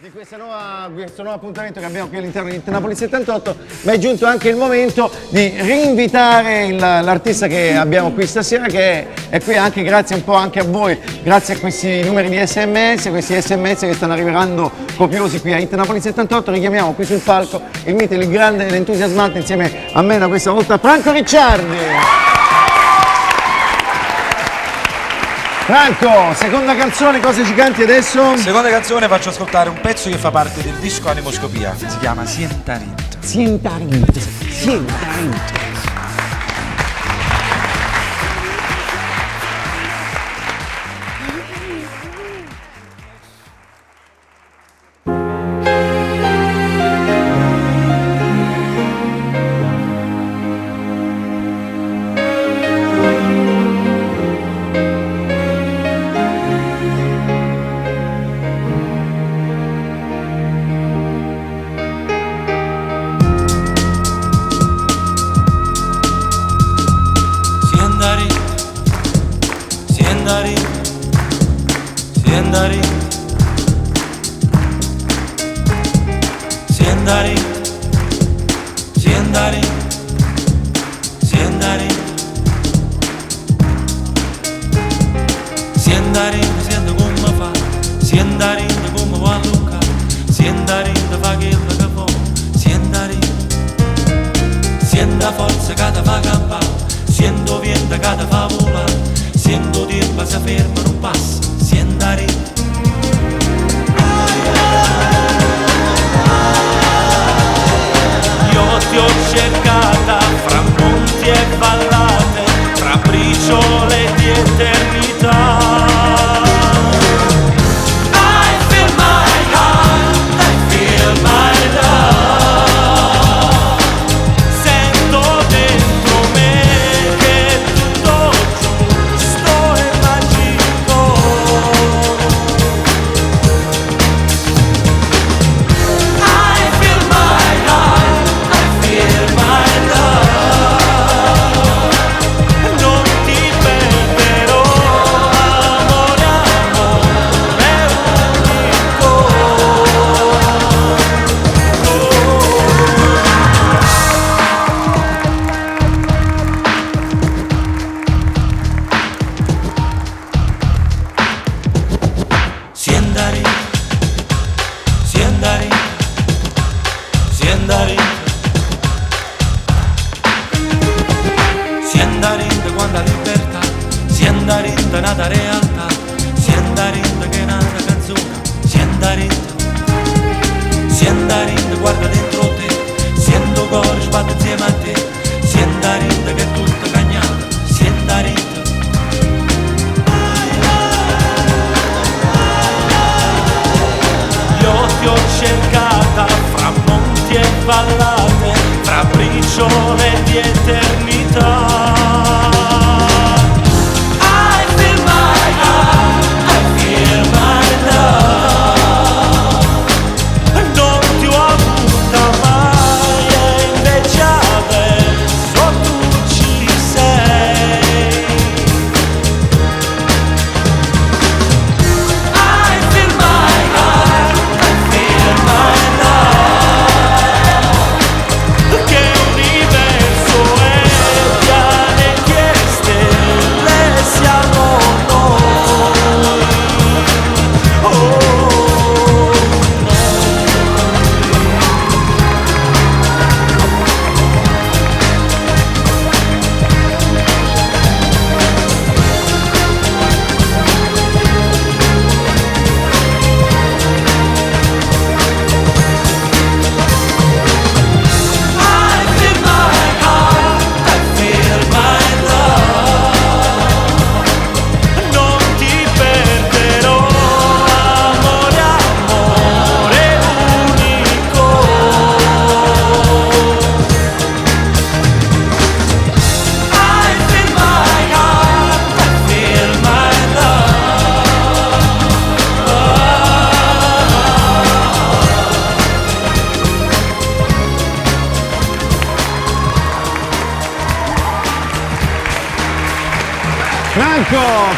di questo nuovo appuntamento che abbiamo qui all'interno di Napoli 78, ma è giunto anche il momento di rinvitare l'artista che abbiamo qui stasera, che è qui anche grazie un po' anche a voi, grazie a questi numeri di SMS, questi SMS che stanno arrivando copiosi qui a Napoli 78. Richiamiamo qui sul palco il mito, il grande e l'entusiasmante insieme a me da questa volta Franco Ricciardi. Franco, seconda canzone, cosa ci canti adesso? Seconda canzone, faccio ascoltare un pezzo che fa parte del disco Animoscopia, si chiama Sientarito. Sientarito, Sientarito.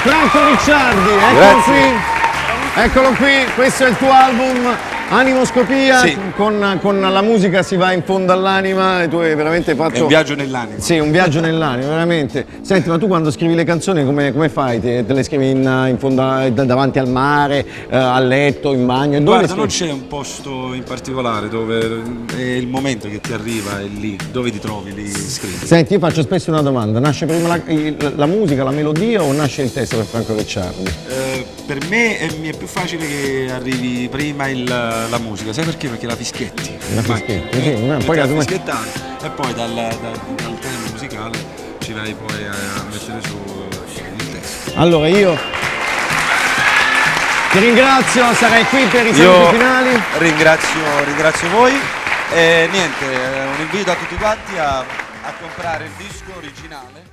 Franco Ricciardi, eccolo qui, questo è il tuo album Animoscopia, Sì. con la musica si va in fondo all'anima e tu hai veramente fatto... È un viaggio nell'anima. Sì, un viaggio nell'anima, veramente. Senti, ma tu quando scrivi le canzoni come fai? Te le scrivi in fondo davanti al mare, a letto, in bagno? Dove Guarda, le non scrivi? c'è un posto in particolare dove è il momento che ti arriva, è lì, dove ti trovi, lì scrivi. Senti, io faccio spesso una domanda, nasce prima la musica, la melodia o nasce il testo per Franco Ricciardi? Per me mi è più facile che arrivi prima la musica, sai perché? Perché la fischietti. La Ma- fischietti, sì, metti poi a la- fischiettare e poi dal tema musicale ci vai poi a mettere su il testo. Allora io ti ringrazio, sarai qui per i saluti finali. Ringrazio voi e niente, un invito a tutti quanti a comprare il disco originale.